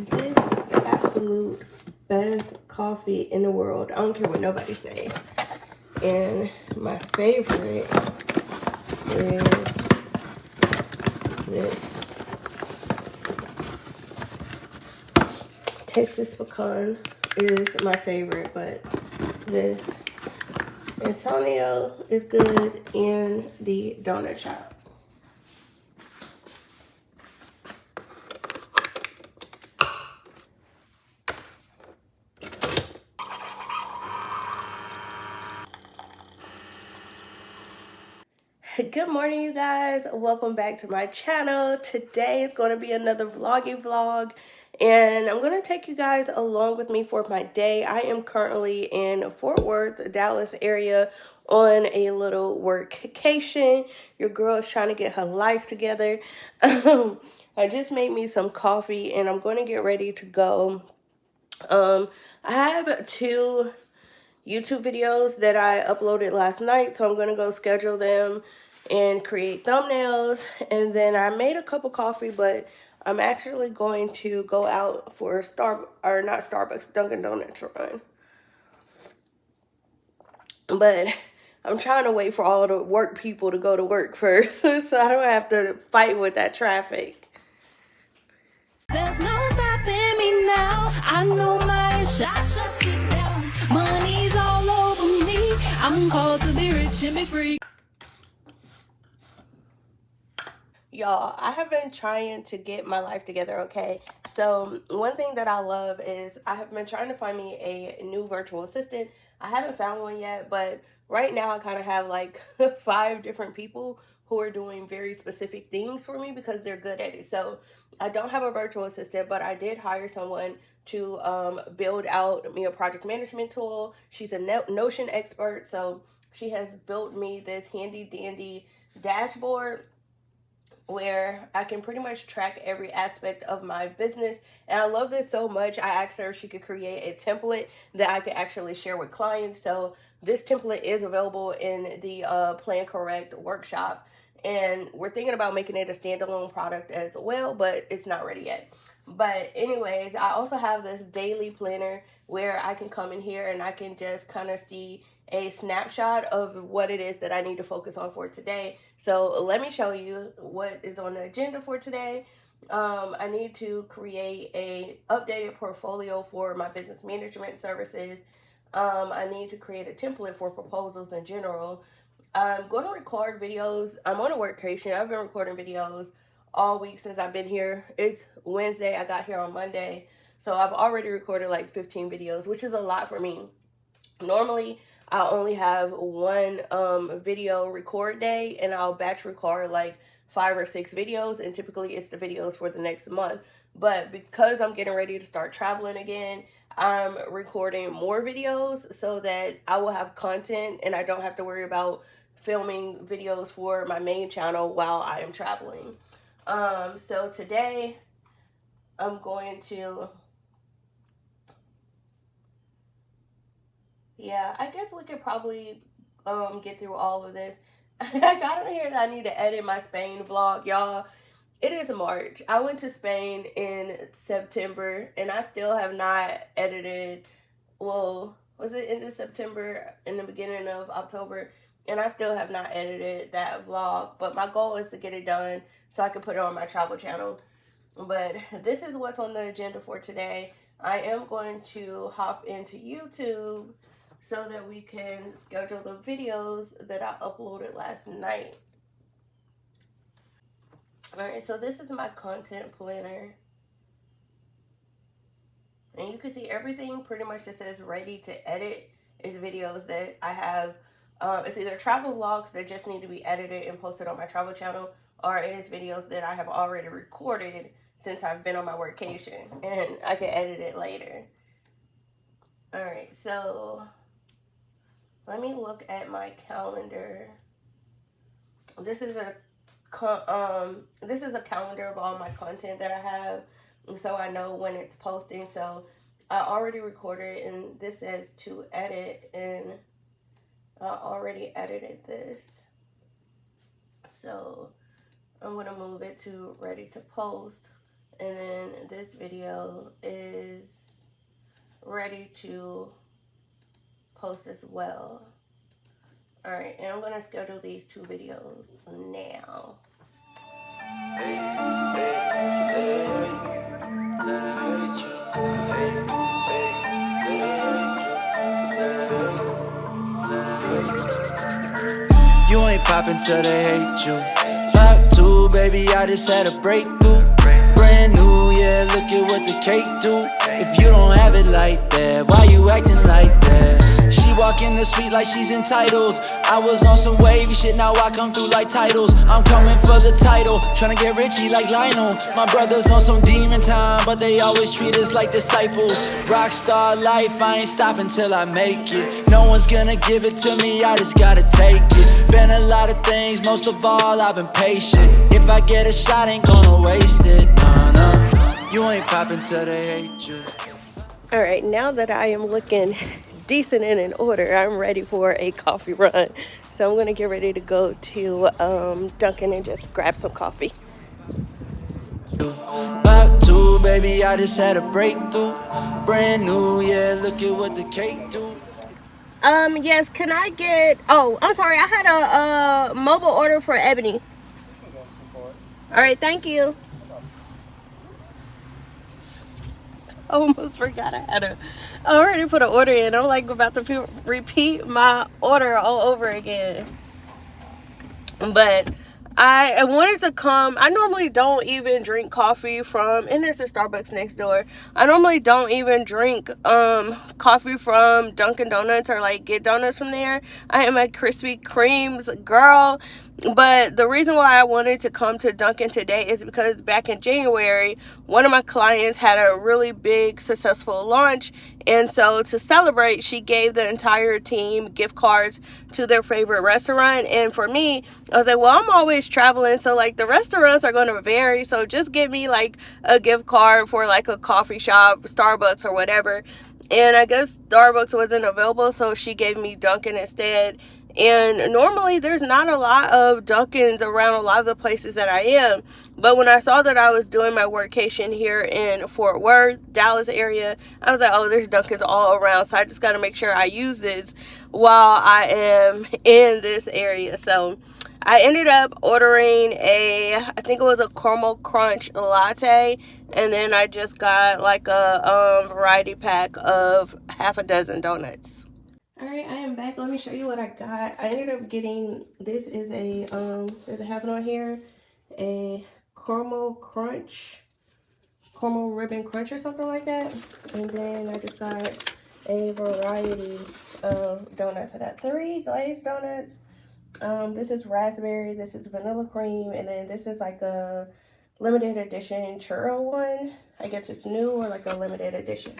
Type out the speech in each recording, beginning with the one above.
This is the absolute best coffee in the world. I don't care what nobody say. And my favorite is this Texas pecan is my favorite, but this Antonio is good in the donut shop. Good morning, you guys. Welcome back to my channel. Today is going to be another vloggy vlog, and I'm going to take you guys along with me for my day. I am currently in Fort Worth, Dallas area on a little workcation. Your girl is trying to get her life together. I just made me some coffee, and I'm going to get ready to go. I have 2 YouTube videos that I uploaded last night, so I'm going to go schedule them and create thumbnails. And then I made a cup of coffee, but I'm actually going to go out for a Dunkin' Donuts run. But I'm trying to wait for all the work people to go to work first, so I don't have to fight with that traffic. There's no stopping me now. I know my shot sit down. Money's all over me. I'm called to be rich and be free. Y'all, I have been trying to get my life together, okay? So one thing that I love is I have been trying to find me a new virtual assistant. I haven't found one yet, but right now I kind of have like 5 different people who are doing very specific things for me because they're good at it. So I don't have a virtual assistant, but I did hire someone to build out me a project management tool. She's a Notion expert, so she has built me this handy dandy dashboard where I can pretty much track every aspect of my business. And I love this so much. I asked her if she could create a template that I could actually share with clients. So this template is available in the PlanCORRECT workshop. And we're thinking about making it a standalone product as well, but it's not ready yet. But anyways, I also have this daily planner where I can come in here and I can just kind of see a snapshot of what it is that I need to focus on for today. So let me show you what is on the agenda for today. I need to create a updated portfolio for my business management services. I need to create a template for proposals in general. I'm going to record videos. I'm on a workcation. I've been recording videos all week since I've been here. It's Wednesday. I got here on Monday. So I've already recorded like 15 videos, which is a lot for me. Normally, I only have one video record day, and I'll batch record like 5 or 6 videos, and typically it's the videos for the next month. But because I'm getting ready to start traveling again, I'm recording more videos so that I will have content and I don't have to worry about filming videos for my main channel while I am traveling. So today I'm going to, yeah, I guess we could probably get through all of this. I got on here that I need to edit my Spain vlog, y'all. It is March. I went to Spain in September, and I still have not edited. Well, was it into September, in the beginning of October? And I still have not edited that vlog. But my goal is to get it done so I can put it on my travel channel. But this is what's on the agenda for today. I am going to hop into YouTube so that we can schedule the videos that I uploaded last night. Alright, so this is my content planner. And you can see everything pretty much that says ready to edit is videos that I have. It's either travel vlogs that just need to be edited and posted on my travel channel, or it is videos that I have already recorded since I've been on my workation, and I can edit it later. Alright, so let me look at my calendar. This is a calendar of all my content that I have, so I know when it's posting. So I already recorded, and this says to edit, and I already edited this. So I'm gonna move it to ready to post, And then this video is ready to post as well. All right, and I'm gonna schedule these 2 videos now. You ain't poppin' till they hate you. Pop 2, baby, I just had a breakthrough. Brand new, yeah, look at what the cake do. If you don't have it like that, why you acting like that? She walk in the suite like she's entitled. I was on some wavy shit, now I come through like titles. I'm coming for the title, tryna get Richie like Lionel. My brothers on some demon time, but they always treat us like disciples. Rockstar life, I ain't stopping till I make it. No one's gonna give it to me, I just gotta take it. Been a lot of things, most of all I've been patient. If I get a shot, ain't gonna waste it. Nah. You ain't popping till they hate you. All right, now that I am looking decent and in order, I'm ready for a coffee run. So I'm gonna get ready to go to Dunkin' and just grab some coffee. Pop 2, baby, I just had a breakthrough. Brand new, yeah, look at what the cake do. Yes, can I get, oh, I'm sorry, I had a mobile order for Ebony. All right, thank you. I almost forgot I already put an order in. I'm like about to repeat my order all over again. But I wanted to come. I normally don't even drink coffee from, and there's a Starbucks next door. I normally don't even drink coffee from Dunkin' Donuts or like get donuts from there. I am a Krispy Kreme's girl. But the reason why I wanted to come to Dunkin' today is because back in January, one of my clients had a really big successful launch. And so to celebrate, she gave the entire team gift cards to their favorite restaurant. And for me, I was like, well, I'm always traveling, so like the restaurants are going to vary. So just give me like a gift card for like a coffee shop, Starbucks or whatever. And I guess Starbucks wasn't available, so she gave me Dunkin' instead. And normally there's not a lot of Dunkins around a lot of the places that I am. But when I saw that I was doing my workation here in Fort Worth, Dallas area, I was like, oh, there's Dunkins all around. So I just got to make sure I use this while I am in this area. So I ended up ordering I think it was a caramel crunch latte. And then I just got like a variety pack of half a dozen donuts. All right, I am back. Let me show you what I got. I ended up getting, this is does it have it on here? A caramel ribbon crunch or something like that. And then I just got a variety of donuts. I got 3 glazed donuts. This is raspberry, this is vanilla cream, and then this is like a limited edition churro one. I guess it's new or like a limited edition.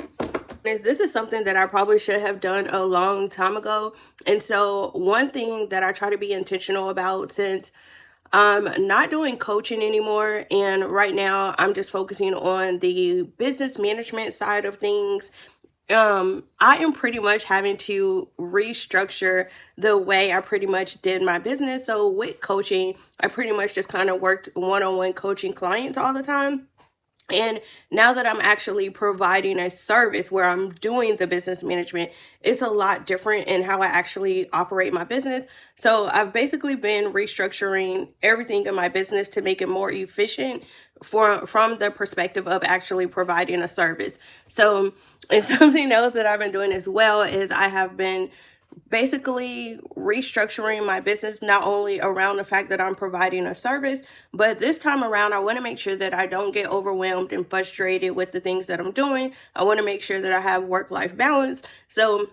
This is something that I probably should have done a long time ago. And so one thing that I try to be intentional about, since I'm not doing coaching anymore, and right now I'm just focusing on the business management side of things, I am pretty much having to restructure the way I pretty much did my business. So with coaching, I pretty much just kind of worked one-on-one coaching clients all the time. And now that I'm actually providing a service where I'm doing the business management, it's a lot different in how I actually operate my business. So I've basically been restructuring everything in my business to make it more efficient from the perspective of actually providing a service. So, and something else that I've been doing as well is I have been basically restructuring my business, not only around the fact that I'm providing a service, but this time around, I want to make sure that I don't get overwhelmed and frustrated with the things that I'm doing. I want to make sure that I have work-life balance. So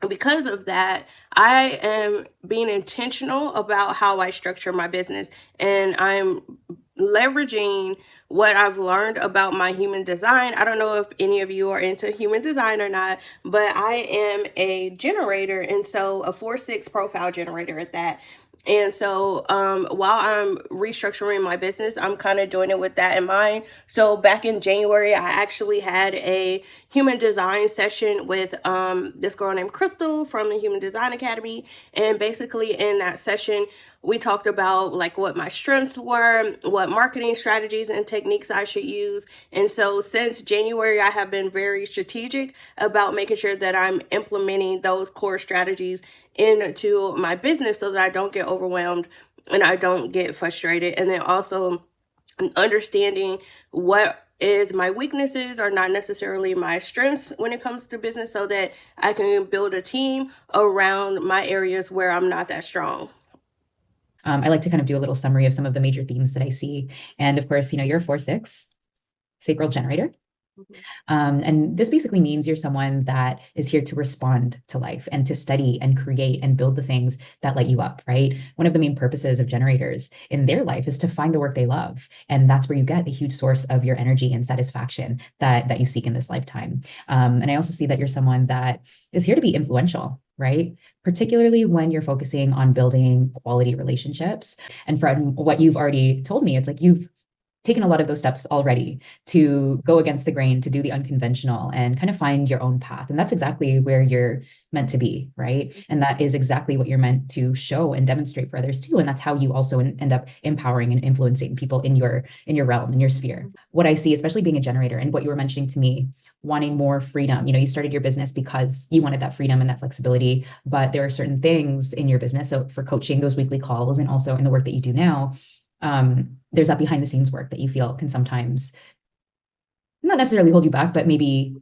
because of that, I am being intentional about how I structure my business, and I'm leveraging what I've learned about my human design. I don't know if any of you are into human design or not, but I am a generator, and so a 4/6 profile generator at that. And so while I'm restructuring my business, I'm kind of doing it with that in mind. So back in January, I actually had a human design session with this girl named Crystal from the Human Design Academy. And basically in that session, we talked about like what my strengths were, what marketing strategies and techniques I should use. And so since January, I have been very strategic about making sure that I'm implementing those core strategies into my business so that I don't get overwhelmed and I don't get frustrated. And then also understanding what is my weaknesses are not necessarily my strengths when it comes to business, so that I can build a team around my areas where I'm not that strong. I like to kind of do a little summary of some of the major themes that I see. And of course, you're a 4/6 Sacral Generator. And this basically means you're someone that is here to respond to life and to study and create and build the things that light you up, right? One of the main purposes of generators in their life is to find the work they love. And that's where you get a huge source of your energy and satisfaction that you seek in this lifetime. And I also see that you're someone that is here to be influential, right? Particularly when you're focusing on building quality relationships. And from what you've already told me, it's like you've taken a lot of those steps already to go against the grain, to do the unconventional and kind of find your own path. And that's exactly where you're meant to be, right? And that is exactly what you're meant to show and demonstrate for others too. And that's how you also end up empowering and influencing people in your realm, in your sphere. What I see, especially being a generator and what you were mentioning to me, wanting more freedom. You started your business because you wanted that freedom and that flexibility, but there are certain things in your business. So for coaching, those weekly calls, and also in the work that you do now, there's that behind the scenes work that you feel can sometimes not necessarily hold you back, but maybe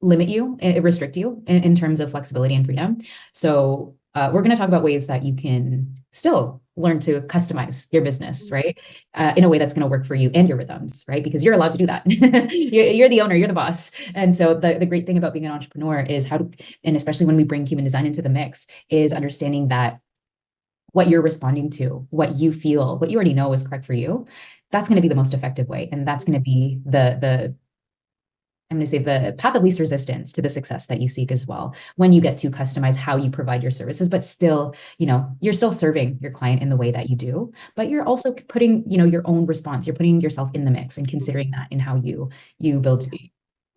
limit you, restrict you in terms of flexibility and freedom. So we're going to talk about ways that you can still learn to customize your business, right? In a way that's going to work for you and your rhythms, right? Because you're allowed to do that. You're the owner, you're the boss. And so the great thing about being an entrepreneur is and especially when we bring human design into the mix, is understanding that what you're responding to, what you feel, what you already know is correct for you, that's going to be the most effective way. And that's going to be the path of least resistance to the success that you seek as well, when you get to customize how you provide your services, but still, you're still serving your client in the way that you do, but you're also putting, your own response, you're putting yourself in the mix and considering that in how you build.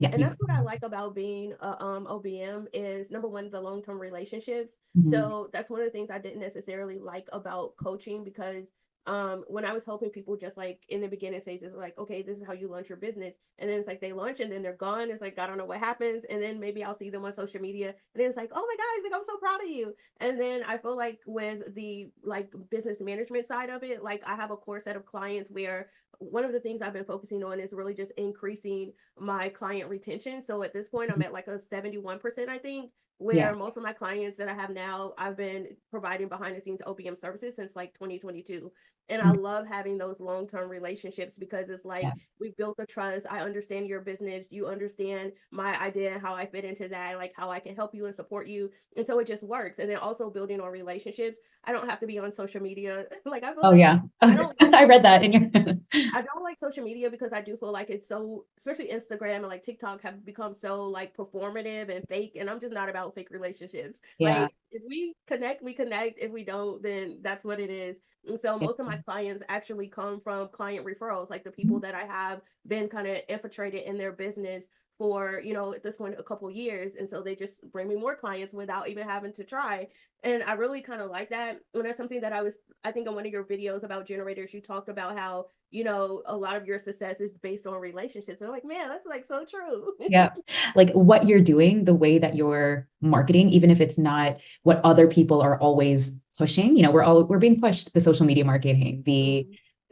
Yeah, and that's what I like about being a OBM is, number one, the long-term relationships. So that's one of the things I didn't necessarily like about coaching, because when I was helping people just like in the beginning stages, like, okay, this is how you launch your business. And then it's like they launch and then they're gone. It's like, I don't know what happens. And then maybe I'll see them on social media and then it's like, oh my gosh, like I'm so proud of you. And then I feel like with the like business management side of it, like I have a core set of clients where one of the things I've been focusing on is really just increasing my client retention. So at this point, I'm at like a 71%, I think, where most of my clients that I have now, I've been providing behind the scenes OBM services since like 2022. And I love having those long-term relationships because it's like we've built the trust. I understand your business. You understand my idea and how I fit into that, like how I can help you and support you. And so it just works. And then also building on relationships. I don't have to be on social media. Like I feel I read that in your I don't like social media because I do feel like it's so, especially Instagram and like TikTok have become so like performative and fake. And I'm just not about fake relationships. Like if we connect, we connect. If we don't, then that's what it is. And so most of my clients actually come from client referrals, like the people that I have been kind of infiltrated in their business for, at this point, a couple of years. And so they just bring me more clients without even having to try. And I really kind of like that. And that's something that I think in one of your videos about generators, you talked about how, a lot of your success is based on relationships. And I'm like, man, that's like so true. Yeah. Like what you're doing, the way that you're marketing, even if it's not what other people are always pushing, we're being pushed, the social media marketing, the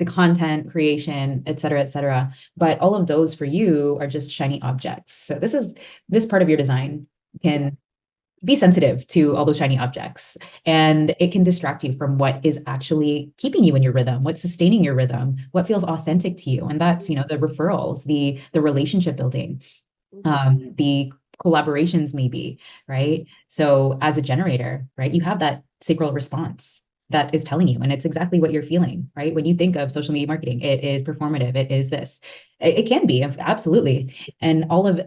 content creation, et cetera, but all of those for you are just shiny objects. So this part of your design can be sensitive to all those shiny objects, and it can distract you from what is actually keeping you in your rhythm, what's sustaining your rhythm, what feels authentic to you. And that's, the referrals, the relationship building, the collaborations maybe, right? So as a generator, right, you have that sacral response that is telling you, and it's exactly what you're feeling, right? When you think of social media marketing, it is performative. It is this, it can be, absolutely. And all of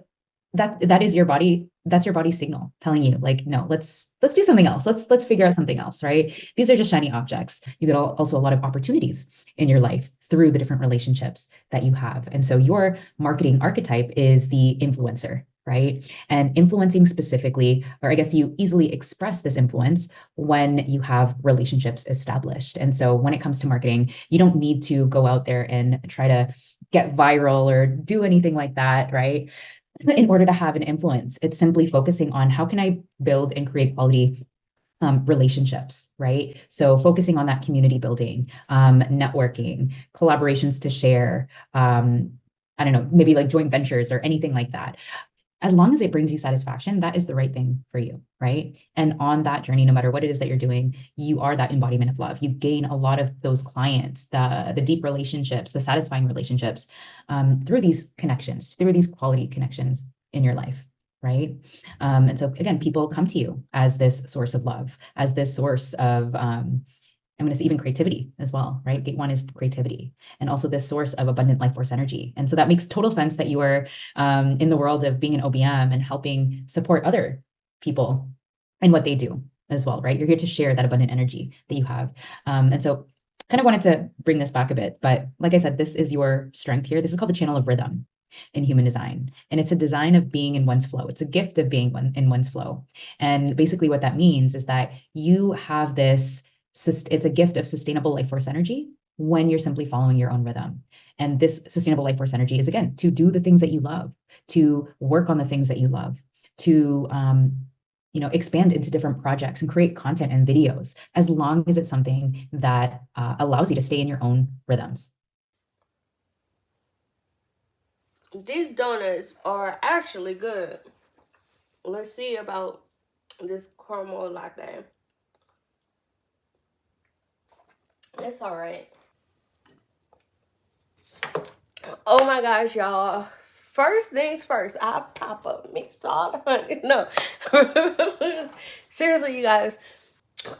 that is your body. That's your body's signal telling you, like, no, let's do something else. Let's figure out something else, right? These are just shiny objects. You get also a lot of opportunities in your life through the different relationships that you have. And so your marketing archetype is the influencer, right? And influencing specifically, or I guess you easily express this influence when you have relationships established. And so when it comes to marketing, you don't need to go out there and try to get viral or do anything like that, right? In order to have an influence, it's simply focusing on how can I build and create quality relationships, right? So focusing on that community building, networking, collaborations to share, I don't know, maybe like joint ventures or anything like that. As long as it brings you satisfaction, that is the right thing for you, right? And on that journey, no matter what it is that you're doing, you are that embodiment of love. You gain a lot of those clients, the deep relationships, the satisfying relationships, through these connections, through these quality connections in your life, right? And so again, people come to you as this source of love, as this source of I'm going to say even creativity as well, right? Gate 1 is creativity, and also this source of abundant life force energy. And so that makes total sense that you are in the world of being an OBM and helping support other people in what they do as well, right? You're here to share that abundant energy that you have. And so kind of wanted to bring this back a bit, but like I said, this is your strength here. This is called the channel of rhythm in human design. And it's a design of being in one's flow. It's a gift of being in one's flow. And basically what that means is that you have this, it's a gift of sustainable life force energy when you're simply following your own rhythm. And this sustainable life force energy is, again, to do the things that you love, to work on the things that you love, to expand into different projects and create content and videos, as long as it's something that allows you to stay in your own rhythms. These donuts are actually good. Let's see about this caramel latte. It's all right. Oh my gosh, y'all. First things first, I pop up mixed all the honey. No. Seriously, you guys.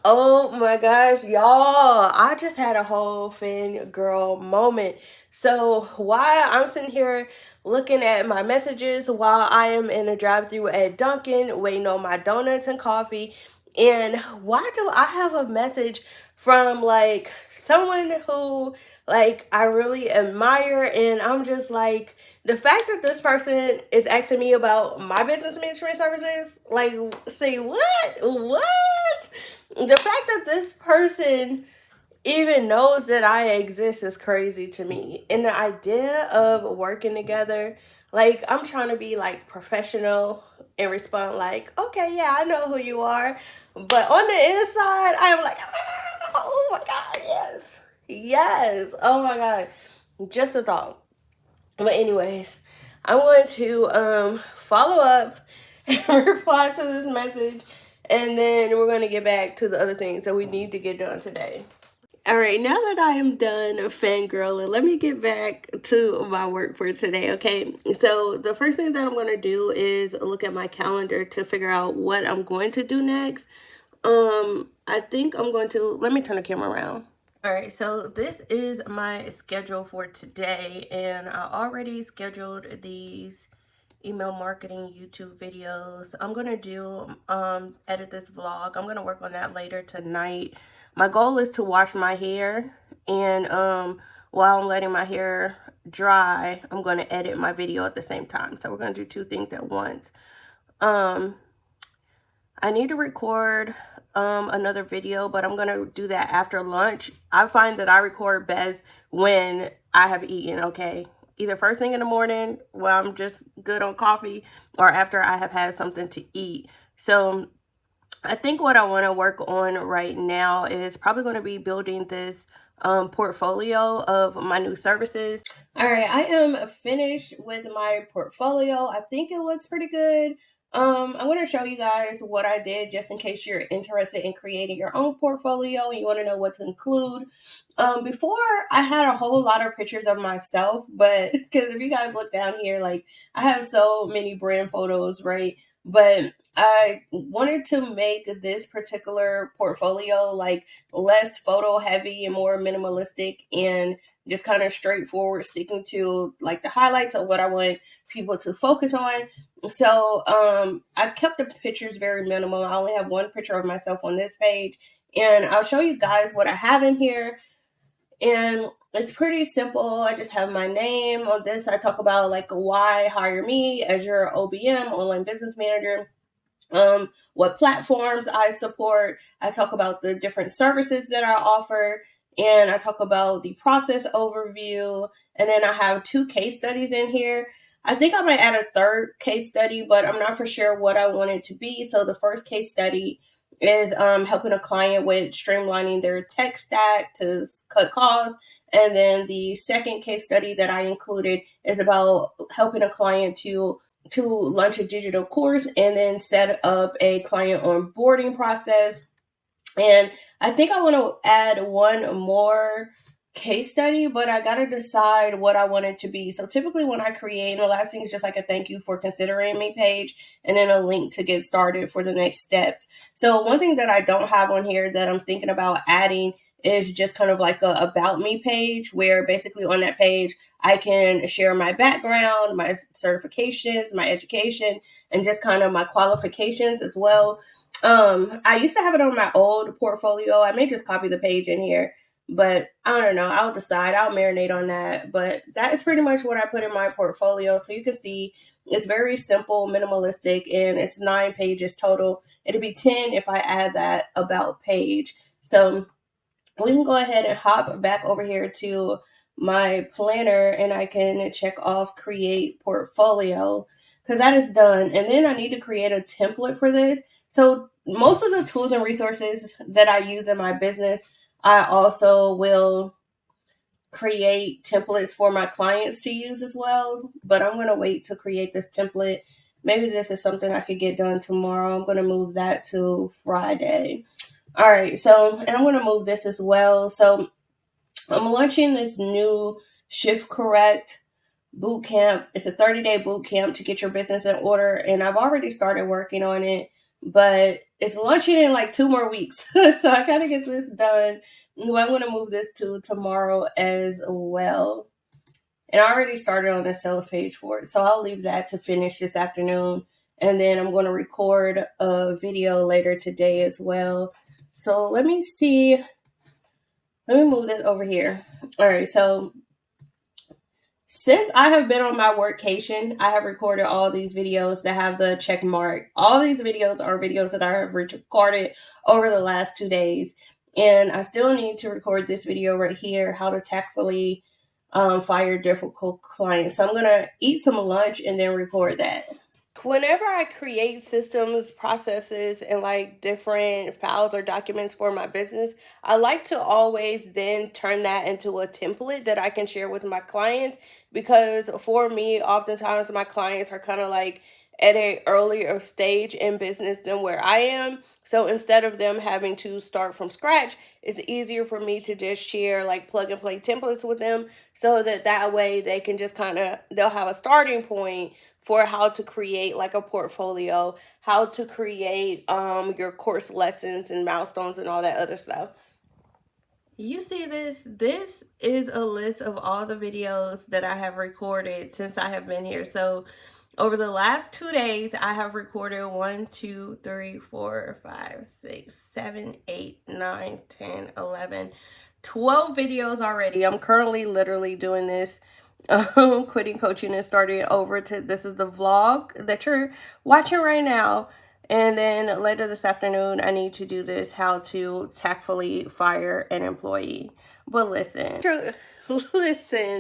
Oh my gosh, y'all. I just had a whole fangirl moment. So while I'm sitting here looking at my messages while I am in a drive-thru at Dunkin' waiting on my donuts and coffee, and why do I have a message from like someone who like I really admire, and I'm just like, the fact that this person is asking me about my business management services, like, say what? The fact that this person even knows that I exist is crazy to me. And the idea of working together, like, I'm trying to be like professional and respond like, okay, yeah, I know who you are. But on the inside, I am like, oh my God, yes. Yes. Oh my God. Just a thought. But anyways, I want to follow up and reply to this message. And then we're going to get back to the other things that we need to get done today. All right, now that I am done fangirling, let me get back to my work for today, okay? So the first thing that I'm going to do is look at my calendar to figure out what I'm going to do next. I think I'm going to, let me turn the camera around. All right, so this is my schedule for today, and I already scheduled these email marketing YouTube videos. I'm going to do, edit this vlog. I'm going to work on that later tonight. My goal is to wash my hair, and while I'm letting my hair dry, I'm going to edit my video at the same time. So we're going to do two things at once. I need to record another video, but I'm going to do that after lunch. I find that I record best when I have eaten, okay? Either first thing in the morning while I'm just good on coffee, or after I have had something to eat. So I think what I want to work on right now is probably going to be building this portfolio of my new services. All right, I am finished with my portfolio. I think it looks pretty good. I'm going to show you guys what I did just in case you're interested in creating your own portfolio and you want to know what to include. Before, I had a whole lot of pictures of myself, but because if you guys look down here, like, I have so many brand photos, right? But I wanted to make this particular portfolio like less photo heavy and more minimalistic, and just kind of straightforward, sticking to like the highlights of what I want people to focus on. So I kept the pictures very minimal. I only have one picture of myself on this page, and I'll show you guys what I have in here. And it's pretty simple. I just have my name. On this, I talk about like why hire me as your OBM, online business manager. What platforms I support. I talk about the different services that I offer, and I talk about the process overview. And then I have 2 case studies in here. I think I might add a 3rd case study, but I'm not for sure what I want it to be. So the first case study is helping a client with streamlining their tech stack to cut costs. And then the second case study that I included is about helping a client to launch a digital course and then set up a client onboarding process. And I think I want to add one more case study, but I got to decide what I want it to be. So typically when I create, the last thing is just like a thank you for considering me page, and then a link to get started for the next steps. So one thing that I don't have on here that I'm thinking about adding is just kind of like a about me page, where basically on that page, I can share my background, my certifications, my education, and just kind of my qualifications as well. I used to have it on my old portfolio. I may just copy the page in here, but I don't know. I'll decide. I'll marinate on that. But that is pretty much what I put in my portfolio. So you can see it's very simple, minimalistic, and it's 9 pages total. It'll be 10 if I add that about page. So we can go ahead and hop back over here to my planner, and I can check off create portfolio because that is done. And then I need to create a template for this. So most of the tools and resources that I use in my business, I also will create templates for my clients to use as well. But I'm going to wait to create this template. Maybe this is something I could get done tomorrow. I'm going to move that to Friday. All right, so, and I'm going to move this as well. So I'm launching this new Shift Correct boot camp. It's a 30-day boot camp to get your business in order, and I've already started working on it, but it's launching in like 2 more weeks. So I got to get this done. I'm going to move this to tomorrow as well. And I already started on the sales page for it, so I'll leave that to finish this afternoon. And then I'm going to record a video later today as well. So let me see. Let me move this over here. All right, so since I have been on my workcation, I have recorded all these videos that have the check mark. All these videos are videos that I have recorded over the last 2 days. And I still need to record this video right here, how to tactfully fire difficult clients. So I'm going to eat some lunch and then record that. Whenever I create systems, processes, and like different files or documents for my business, I like to always then turn that into a template that I can share with my clients, because for me, oftentimes my clients are kind of like at an earlier stage in business than where I am. So instead of them having to start from scratch, it's easier for me to just share like plug and play templates with them, so that way they can just they'll have a starting point for how to create like a portfolio, how to create your course lessons and milestones and all that other stuff. You see this? This is a list of all the videos that I have recorded since I have been here. So over the last 2 days, I have recorded 1, 2, 3, 4, 5, 6, 7, 8, 9, 10, 11, 12 videos already. I'm currently literally doing this, quitting coaching and starting over to, this is the vlog that you're watching right now. And then later this afternoon, I need to do this, how to tactfully fire an employee. But listen,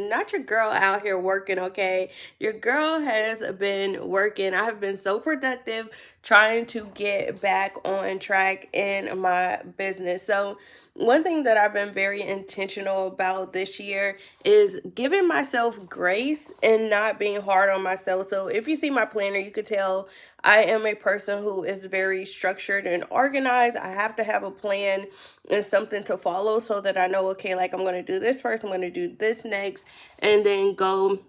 not your girl out here working, okay? Your girl has been working. I have been so productive trying to get back on track in my business. So one thing that I've been very intentional about this year is giving myself grace and not being hard on myself. So if you see my planner, you could tell I am a person who is very structured and organized. I have to have a plan and something to follow so that I know, okay, like I'm going to do this first, I'm going to do this next, and then go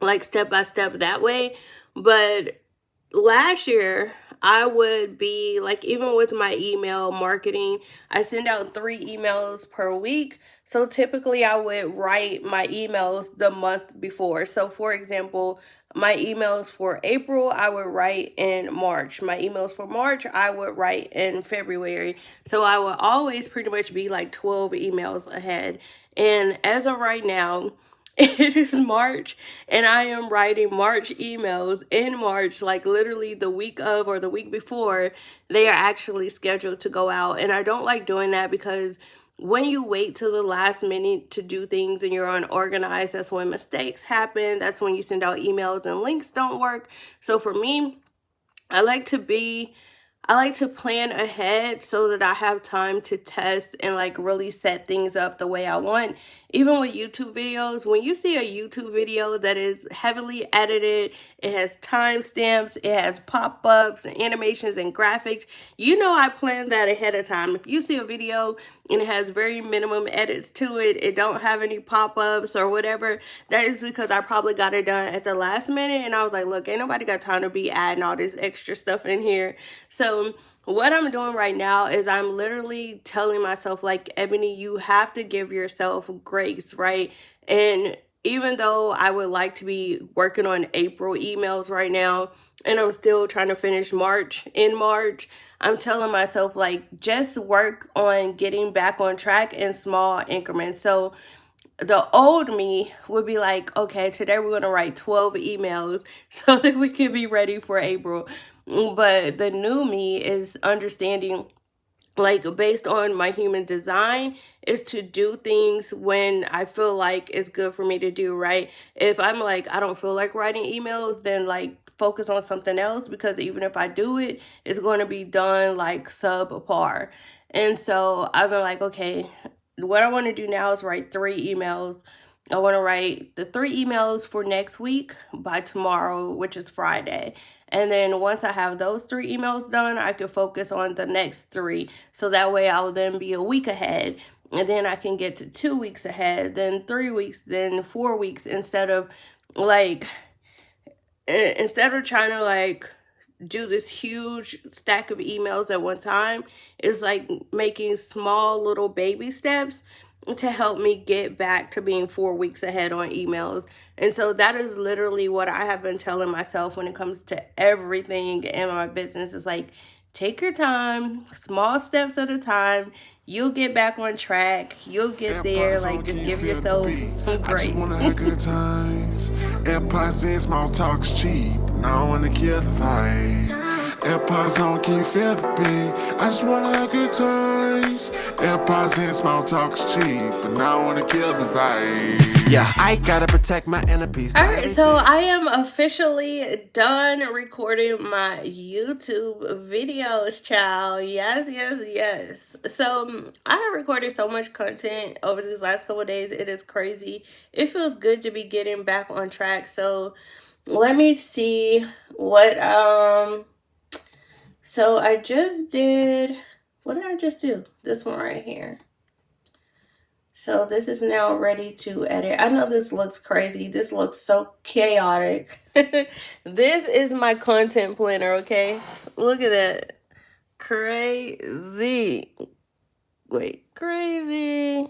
like step by step that way. But last year, I would be like, even with my email marketing, I send out 3 emails per week. So typically I would write my emails the month before. So for example, my emails for April, I would write in March. My emails for March, I would write in February. So I would always pretty much be like 12 emails ahead. And as of right now, it is March, and I am writing March emails in March, like literally the week of or the week before they are actually scheduled to go out. And I don't like doing that because when you wait till the last minute to do things and you're unorganized, that's when mistakes happen. That's when you send out emails and links don't work. So for me, I like to plan ahead so that I have time to test and like really set things up the way I want. Even with YouTube videos, when you see a YouTube video that is heavily edited, it has timestamps, it has pop-ups and animations and graphics, you know I planned that ahead of time. If you see a video and it has very minimum edits to it, it don't have any pop-ups or whatever, that is because I probably got it done at the last minute and I was like, look, ain't nobody got time to be adding all this extra stuff in here. So what I'm doing right now is I'm literally telling myself, like, Ebony, you have to give yourself grace, right? And even though I would like to be working on April emails right now, and I'm still trying to finish March, I'm telling myself, like, just work on getting back on track in small increments. So the old me would be like, okay, today we're going to write 12 emails so that we can be ready for April. But the new me is understanding, like, based on my human design, is to do things when I feel like it's good for me to do, right? If I'm like, I don't feel like writing emails, then like focus on something else, because even if I do it, it's going to be done like subpar. And so I've been like, okay, what I want to do now is write 3 emails. I want to write the 3 emails for next week by tomorrow, which is Friday. And then once I have those 3 emails done, I can focus on the next 3. So that way I'll then be a week ahead. And then I can get to 2 weeks ahead, then 3 weeks, then 4 weeks, instead of trying to like do this huge stack of emails at one time. It's like making small little baby steps to help me get back to being 4 weeks ahead on emails. And so that is literally what I have been telling myself when it comes to everything in my business. It's like, take your time, small steps at a time. You'll get back on track. You'll get there. Like, just give yourself some grace. I just wanna have good times. 𝗕𝗂𝗀𝗃𝗃 and small talk's cheap. Now I wanna kill the vibe. 𝗕𝗂𝗀𝗃𝗃𝗀𝗃, can you feel the beat? I just wanna have good times. 𝗕𝗂𝗀𝗃𝗃 and small talk's cheap, but now I wanna kill the vibe. Yeah, I gotta protect my inner peace. Alright, so I am officially done recording my YouTube videos, child. Yes. So I have recorded so much content over these last couple of days. It is crazy. It feels good to be getting back on track. So let me see what so I just did, what did I just do? This one right here. So this is now ready to edit. I know this looks crazy. This looks so chaotic. This is my content planner, okay? Look at that. Crazy. Wait, crazy.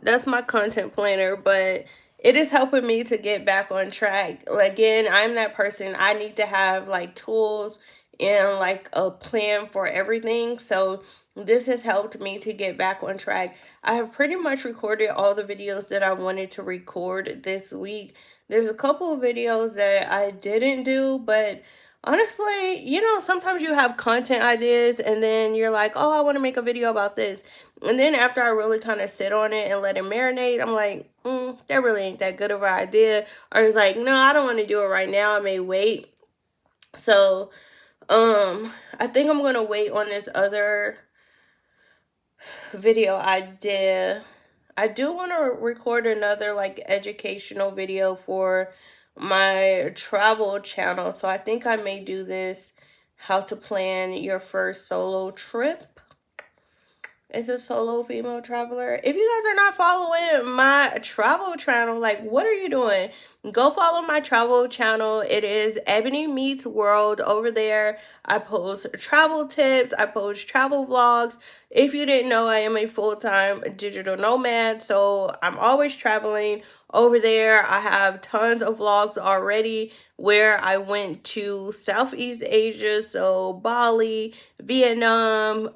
That's my content planner, but it is helping me to get back on track. Again, I'm that person. I need to have like tools and like a plan for everything. So this has helped me to get back on track. I have pretty much recorded all the videos that I wanted to record this week. There's a couple of videos that I didn't do, but honestly, you know, sometimes you have content ideas and then you're like, oh, I want to make a video about this. And then after I really kind of sit on it and let it marinate, I'm like, that really ain't that good of an idea. Or it's like, no, I don't want to do it right now. I may wait. So I think I'm going to wait on this other video I did. I do want to record another like educational video for my travel channel. So I think I may do this, how to plan your first solo trip. is a solo female traveler. If you guys are not following my travel channel, like, what are you doing? Go follow my travel channel. It is Ebony Meets World over there. I post travel tips. I post travel vlogs. If you didn't know, I am a full-time digital nomad, so I'm always traveling over there. I have tons of vlogs already where I went to Southeast Asia, so Bali, Vietnam,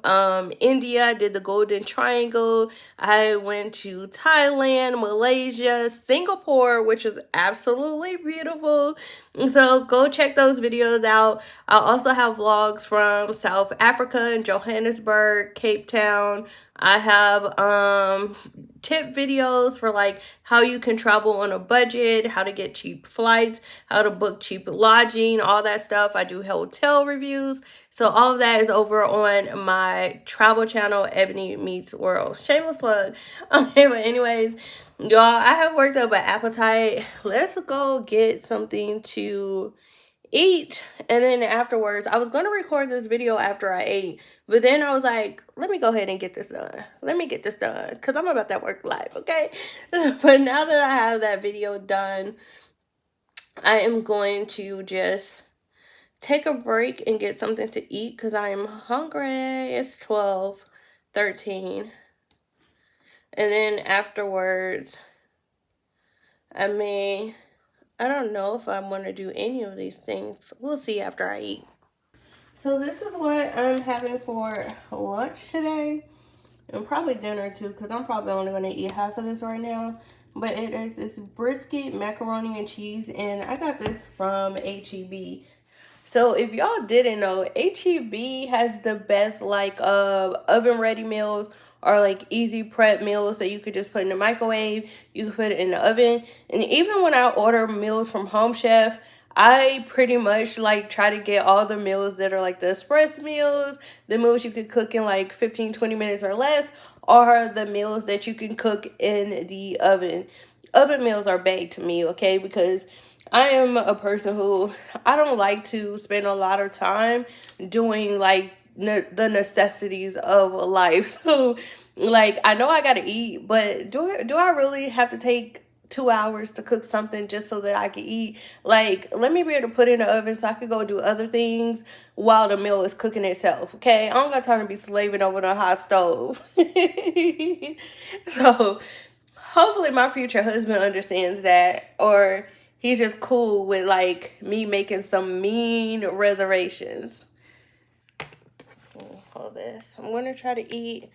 India. I did the Golden Triangle. I went to Thailand, Malaysia, Singapore, which is absolutely beautiful. So go check those videos out. I also have vlogs from South Africa and Johannesburg, Cape Town. I have tip videos for like how you can travel on a budget, how to get cheap flights, how to book cheap lodging, all that stuff. I do hotel reviews. So all of that is over on my travel channel, Ebony Meets World. Shameless plug. Okay, but anyways, y'all, I have worked up an appetite. Let's go get something to eat, and then afterwards I was going to record this video after I ate, but then I was like, let me go ahead and get this done. Let me get this done because I'm about that work life, okay? But now that I have that video done, I am going to just take a break and get something to eat because I am hungry. It's 12:13, and then afterwards I don't know if I want to do any of these things. We'll see after I eat. So this is what I'm having for lunch today. And probably dinner too, because I'm probably only going to eat half of this right now. But it is this brisket, macaroni and cheese. And I got this from 𝗕𝗄𝗃. So if y'all didn't know, 𝗕𝗄𝗃 has the best like oven ready meals, or like easy prep meals that you could just put in the microwave. You can put it in the oven. And even when I order meals from Home Chef, I pretty much like try to get all the meals that are like the express meals, the meals you could cook in like 15-20 minutes or less, or the meals that you can cook in the oven. Oven meals are baked to me, okay? Because I am a person who, I don't like to spend a lot of time doing like the necessities of life. So like, I know I gotta eat, but do I really have to take 2 hours to cook something just so that I can eat? Like, let me be able to put it in the oven so I could go do other things while the meal is cooking itself, okay? I don't got time to be slaving over the hot stove. So hopefully my future husband understands that, or he's just cool with like me making some mean reservations. Hold this. I'm going to try to eat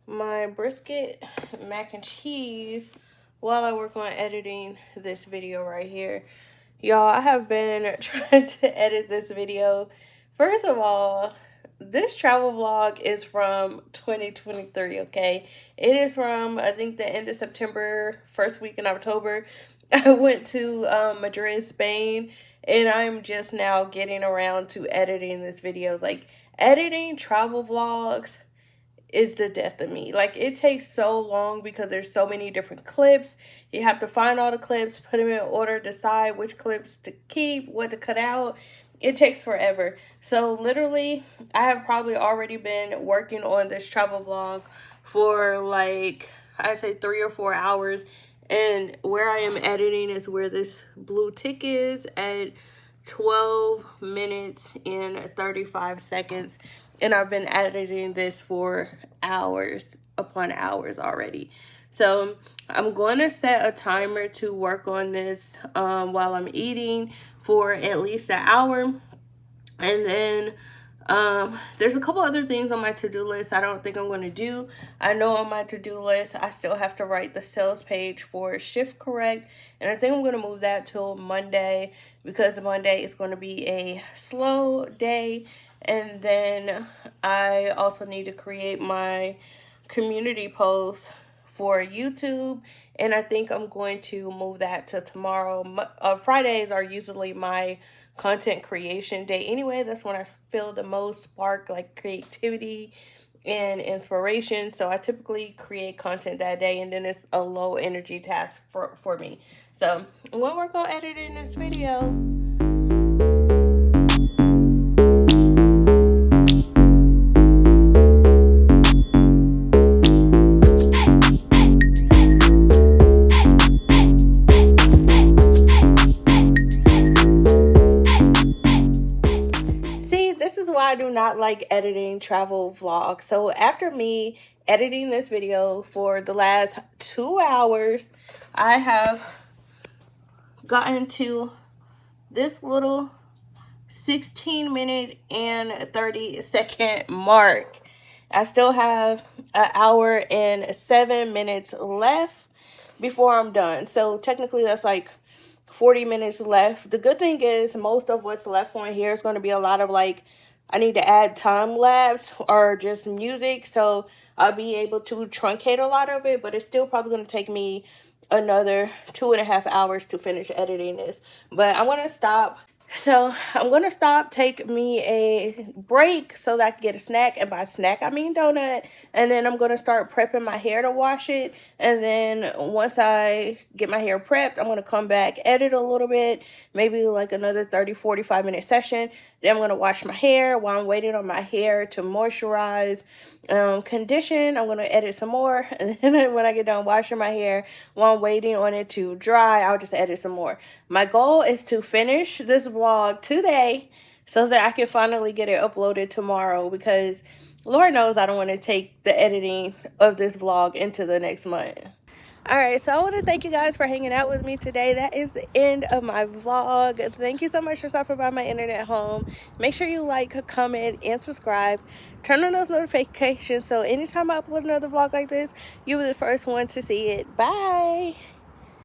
my brisket, mac and cheese, while I work on editing this video right here. Y'all, I have been trying to edit this video. First of all, this travel vlog is from 2023, okay? It is from, I think, the end of September, first week in October. I went to Madrid, Spain, and I'm just now getting around to editing this video. Like, editing travel vlogs is the death of me. Like, it takes so long because there's so many different clips. You have to find all the clips, put them in order, decide which clips to keep, what to cut out. It takes forever. So literally, I have probably already been working on this travel vlog for like, I'd say 3 or 4 hours. And where I am editing is where this blue tick is at 12 minutes and 35 seconds. And I've been editing this for hours upon hours already. So I'm going to set a timer to work on this while I'm eating for at least an hour. And then there's a couple other things on my to-do list I don't think I'm going to do. I know on my to-do list I still have to write the sales page for Shift Correct, and I think I'm going to move that till Monday because Monday is going to be a slow day. And then I also need to create my community post for YouTube, and I think I'm going to move that to tomorrow. Fridays are usually my content creation day anyway. That's when I feel the most spark, like creativity and inspiration. So I typically create content that day, and then it's a low energy task for me. So I'm going to work on editing this video. not like editing travel vlogs. So after me editing this video for the last 2 hours, I have gotten to this little 16-minute and 30-second mark. I still have an hour and 7 minutes left before I'm done. So technically that's like 40 minutes left. The good thing is most of what's left on here is going to be a lot of like, I need to add time lapse or just music. So I'll be able to truncate a lot of it, but it's still probably going to take me another 2.5 hours to finish editing this. But I'm going to stop. So I'm going to stop, take me a break so that I can get a snack. And by snack, I mean donut. And then I'm going to start prepping my hair to wash it. And then once I get my hair prepped, I'm going to come back, edit a little bit, maybe like another 30-45 minute session. Then I'm going to wash my hair while I'm waiting on my hair to moisturize, condition. I'm going to edit some more. And then when I get done washing my hair, while I'm waiting on it to dry, I'll just edit some more. My goal is to finish this vlog today so that I can finally get it uploaded tomorrow, because Lord knows I don't want to take the editing of this vlog into the next month. Alright, so I want to thank you guys for hanging out with me today. That is the end of my vlog. Thank you so much for stopping by my internet home. Make sure you like, comment, and subscribe. Turn on those notifications so anytime I upload another vlog like this, you'll be the first one to see it. Bye!